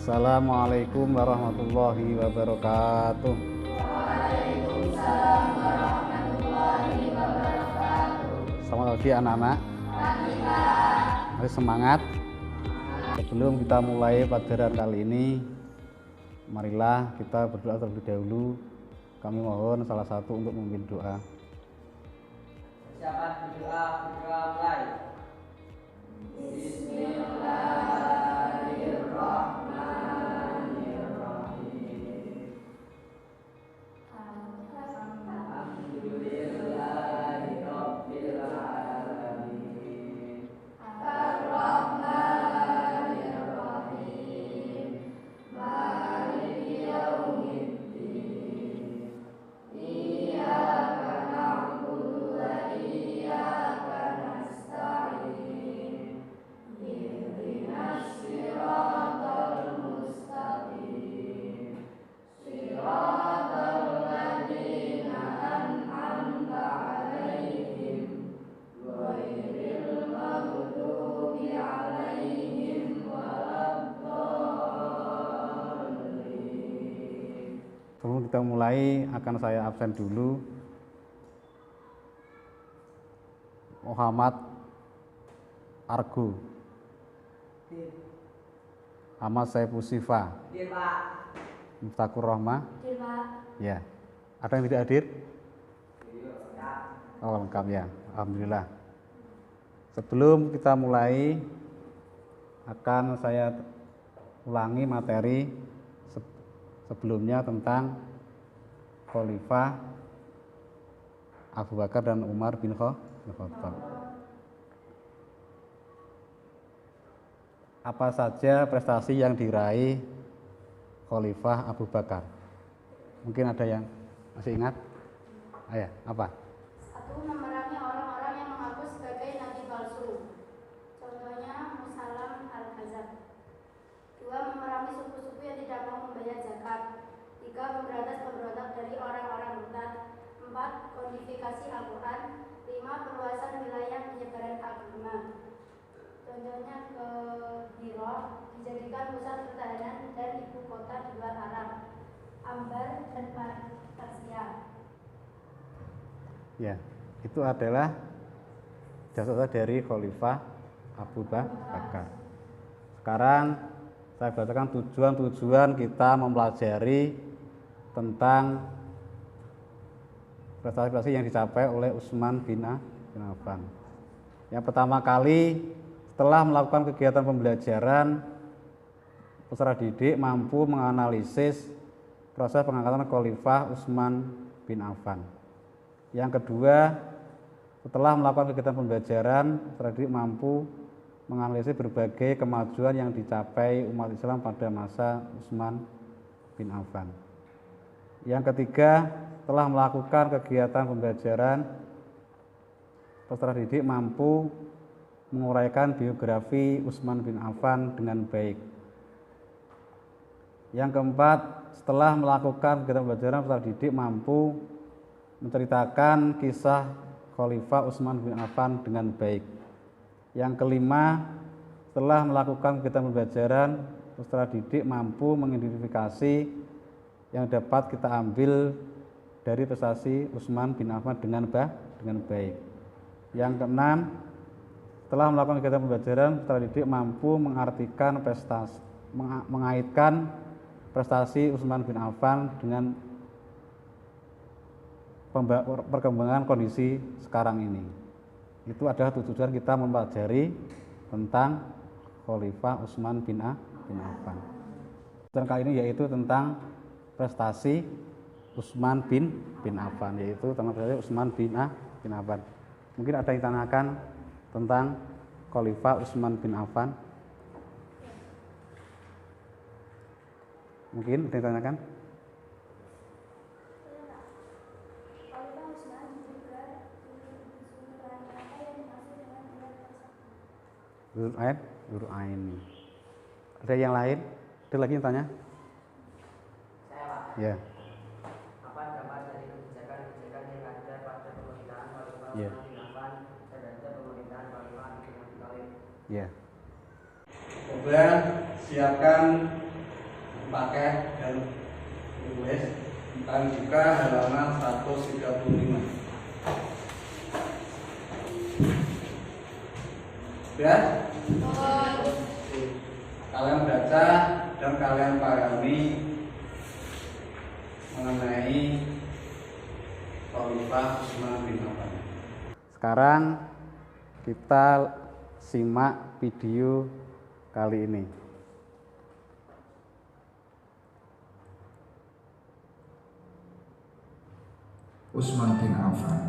Assalamualaikum warahmatullahi wabarakatuh. Waalaikumsalam warahmatullahi wabarakatuh. Selamat pagi anak-anak. Mari semangat. Sebelum kita mulai pelajaran kali ini, marilah kita berdoa terlebih dahulu. Kami mohon salah satu untuk memimpin doa. Persiapan berdoa mulai. Sebelum kita mulai, akan saya absen dulu. Muhammad Argo, Ahmad Saiful Sifa, Muftakur Rahmah. Ya, ada yang tidak hadir? Oh, lengkap ya, alhamdulillah. Sebelum kita mulai, akan saya ulangi materi sebelumnya tentang Khalifah Abu Bakar dan Umar bin Khattab. Apa saja prestasi yang diraih Khalifah Abu Bakar? Mungkin ada yang masih ingat? Ayah, apa? 1. Memerangi orang-orang yang mengaku sebagai nabi palsu. Contohnya Musalam al-Kadzab. 2. Memerangi suku-suku yang tidak mau membayar zakat. 3. Memberantas pemberontak dari orang-orang murtad. 4. Kodifikasi Al-Quran. 5. Perluasan wilayah penyebaran agama. Contohnya ke Hira dijadikan pusat pertahanan dan ibu kota di luar Arab, Ambar dan Persia. Ya, itu adalah jasa dari Khalifah Abu Bakar. Sekarang saya bacakan tujuan-tujuan kita mempelajari tentang prestasi-prestasi yang dicapai oleh Utsman bin Affan. Yang pertama kali, setelah melakukan kegiatan pembelajaran, peserta didik mampu menganalisis proses pengangkatan Khalifah Utsman bin Affan. Yang kedua, setelah melakukan kegiatan pembelajaran, peserta didik mampu menganalisis berbagai kemajuan yang dicapai umat Islam pada masa Utsman bin Affan. Yang ketiga, setelah melakukan kegiatan pembelajaran, peserta didik mampu menguraikan biografi Utsman bin Affan dengan baik. Yang keempat, setelah melakukan kegiatan pembelajaran, peserta didik mampu menceritakan kisah Khalifah Utsman bin Affan dengan baik. Yang kelima, setelah melakukan kegiatan pembelajaran, peserta didik mampu mengidentifikasi yang dapat kita ambil dari prestasi Utsman bin Affan dengan baik. Yang keenam, setelah melakukan kegiatan pembelajaran, peserta didik mampu mengaitkan prestasi Utsman bin Affan dengan perkembangan kondisi sekarang ini. Itu adalah tujuan kita mempelajari tentang Khalifah Utsman bin Affan. Dan kali ini yaitu tentang prestasi Utsman bin Affan, yaitu tentang prestasi Utsman bin Affan. Mungkin ada yang tanyakan tentang Khalifah Utsman bin Affan? Mungkin ada yang tanyakan? Dzul Aini. Ada yang lain? Ada lagi yang tanya? Saya Pak. Ya. Apa dampak dari kebijakan-kebijakan yang ada pada pemerintahan Khalifah Ya. Utsman bin Affan terhadap pemerintahan Khalifah Ali bin Abi Thalib? Ya. Coba siapkan paket dan tulis tentang juga halaman 135. Sudah? Kalian baca dan kalian pahami mengenai Khalifah Utsman bin Affan. Sekarang kita simak video kali ini. Utsman bin Affan.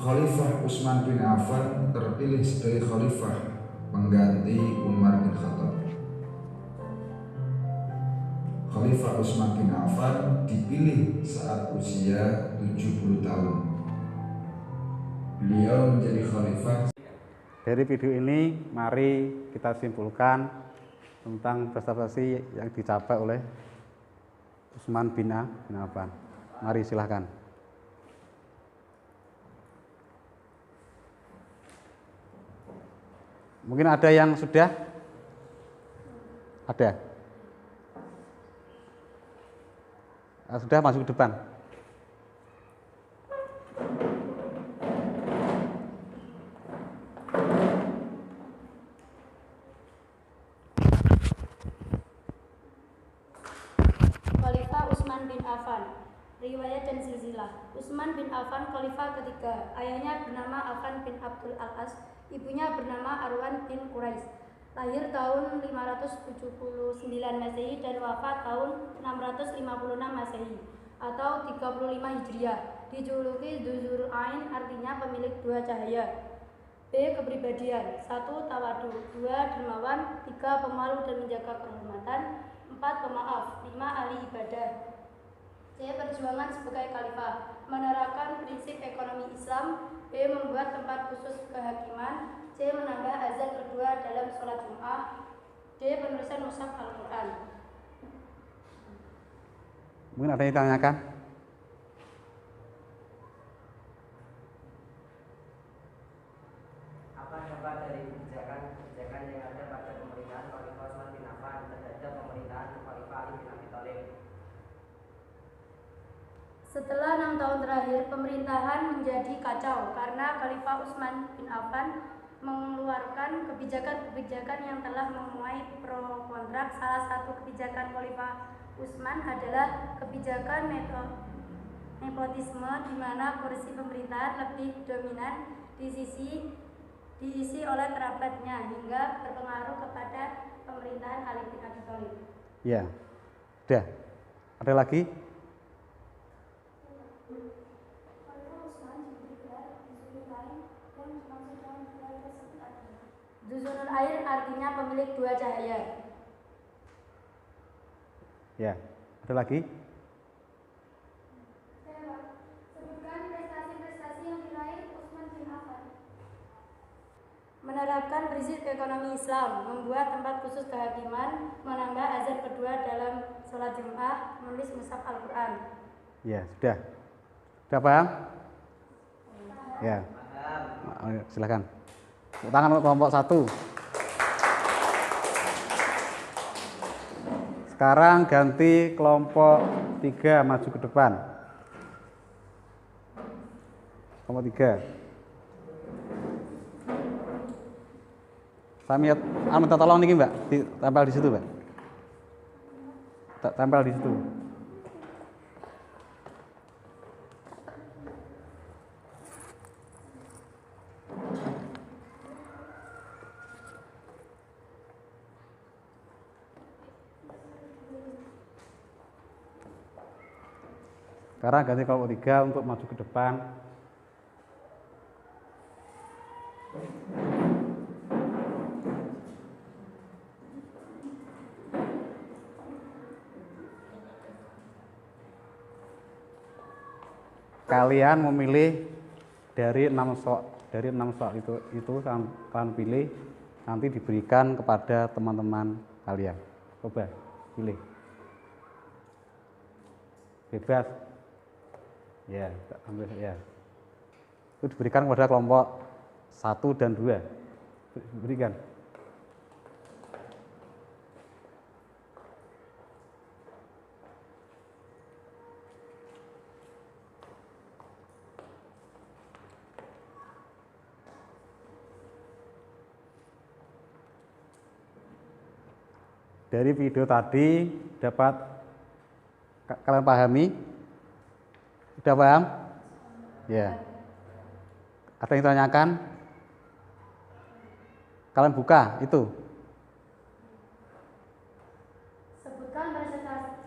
Khalifah Utsman bin Affan terpilih sebagai khalifah pengganti Umar bin Khattab. Khalifah Utsman bin Affan dipilih saat usia 70 tahun. Beliau menjadi khalifah. Dari video ini mari kita simpulkan tentang prestasi yang dicapai oleh Utsman bin Affan. Mari silahkan. Mungkin ada yang sudah? Ada? Sudah masuk ke depan? Khalifah Utsman bin Affan. Riwayat dan silsilah. Utsman bin Affan khalifah ketiga. Ayahnya bernama Affan bin Abdul Al-As, ibunya bernama Arwan bin Quraisy. Lahir tahun 579 Masehi dan wafat tahun 656 Masehi atau 35 Hijriah. Dijuluki Dzul Ain, artinya pemilik dua cahaya. B. Kepribadian. 1. Tawadu. 2. Dermawan. 3. Pemalu dan menjaga kehormatan. 4. Pemaaf. 5. Ahli ibadah. C. Perjuangan sebagai khalifah. Menerapkan prinsip ekonomi Islam. B. Membuat tempat khusus kehakiman. C. Menambah azan kedua dalam sholat Jumat. D. Penulisan mushaf Al-Quran. Mungkin ada yang ditanyakan? Apa dampak dari kebijakan-kebijakan yang ada pada pemerintahan Khalifah Utsman bin Affan terhadap pemerintahan Khalifah Ali bin Abi Thalib? Setelah 6 tahun terakhir, pemerintahan menjadi kacau karena Khalifah Utsman bin Affan mengeluarkan kebijakan-kebijakan yang telah menuai pro kontra. Salah satu kebijakan Khalifah Utsman adalah kebijakan nepotisme, di mana kursi pemerintahan lebih dominan diisi oleh kerabatnya hingga berpengaruh kepada pemerintahan Ali bin Abi Thalib. Ya. Sudah. Ada lagi? Dzul Ain artinya pemilik dua cahaya. Ya. Ada lagi? Sebutkan prestasi-prestasi yang diraih Utsman bin Affan. Menerapkan prinsip ekonomi Islam, membuat tempat khusus kehakiman, menambah azan kedua dalam sholat Jumat, menulis mushaf Al-Quran. Ya, sudah. Sudah paham? Ya. Silakan. Tepuk tangan untuk kelompok 1. Sekarang ganti kelompok 3 maju ke depan. Kelompok 3. Sami minta tolong niki Mbak, ditempel di situ, Mbak. Tempel di situ. Sekarang ganti kelompok 3 untuk maju ke depan. Kalian memilih dari 6 soal itu kalian pilih, nanti diberikan kepada teman-teman kalian. Coba pilih. Bebas. Ya, ambil ya. Itu diberikan kepada kelompok 1 dan 2. Berikan. Dari video tadi dapat kalian pahami? Sudah paham? Ya. Ada yang ditanyakan? Kalian buka itu. Sebutkan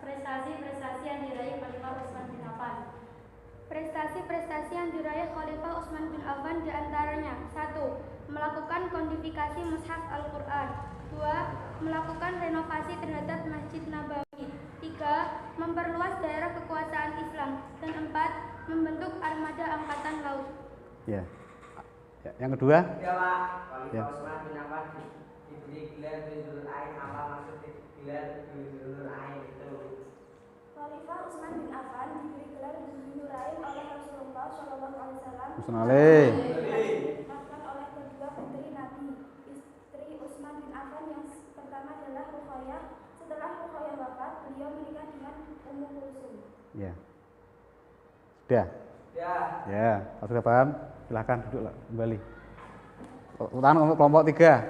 prestasi-prestasi yang diraih Khalifah Utsman bin Affan. Prestasi-prestasi yang diraih Khalifah Utsman bin Affan diantaranya: 1. Melakukan kodifikasi mushaf Al-Quran. 2. Melakukan renovasi terhadap Masjid Nabawi. 3. Memperluas daerah kekuasaan Islam. Dan 4. Membentuk armada angkatan laut. Ya. Yang kedua? Ya Pak, Khalifah Utsman bin Affan diberi gelar Dzul Ain. Apa maksud gelar Dzul Ain itu? Khalifah Utsman bin Affan diberi gelar Dzul Ain oleh Rasulullah SAW. Dinikmatkan oleh kedua putri Nabi. Istri Utsman bin Affan yang pertama adalah Ruqayyah. Setelah Ruqayyah wafat, beliau menikah dengan Ummu Kulsum. Ya. Sudah? Ya. Ya, kalau sudah paham, silahkan duduk kembali. Tangan untuk kelompok 3.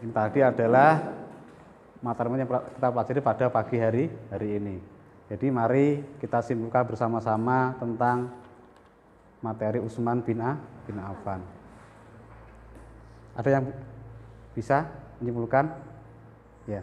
Ini tadi adalah materi yang kita pelajari pada pagi hari ini. Jadi mari kita simpulkan bersama-sama tentang materi Utsman bin Affan. Ada yang bisa menyimpulkan? Ya.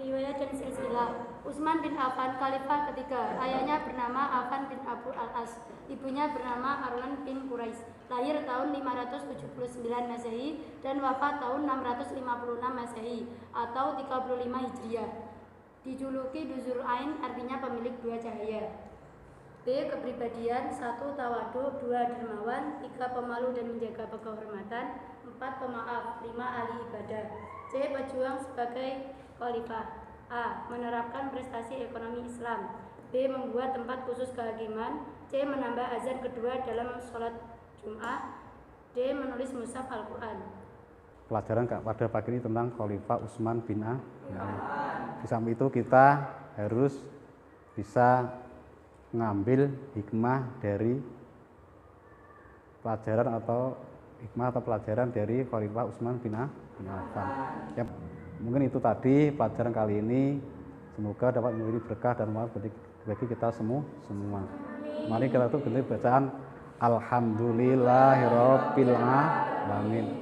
Riwayat dan silsilah. Utsman bin Affan khalifah ketiga. Ayahnya bernama Affan bin Abu Al-As, ibunya bernama Arwan bin Quraisy. Lahir tahun 579 Masehi dan wafat tahun 656 Masehi atau 35 Hijriah. Dijuluki Dzul Ain, artinya pemilik dua cahaya. B. Kepribadian. 1. Tawadu. 2. Dermawan. 3. Pemalu dan menjaga kehormatan. 4. Pemaaf. 5. Ahli ibadah. C. Pejuang sebagai khalifah. A. Menerapkan prestasi ekonomi Islam. B. Membuat tempat khusus kehakiman. C. Menambah azan kedua dalam sholat Jum'ah. D. Menulis mushaf Al-Quran. Pelajaran pada pagi ini tentang Khalifah Utsman bin Affan. Di samping itu kita harus bisa mengambil hikmah dari pelajaran dari Khalifah Utsman bin Affan. Ya, mungkin itu tadi pelajaran kali ini. Semoga dapat memberi berkah dan manfaat bagi kita semua. Mari kita tutup dengan bacaan Alhamdulillahirabbil alamin.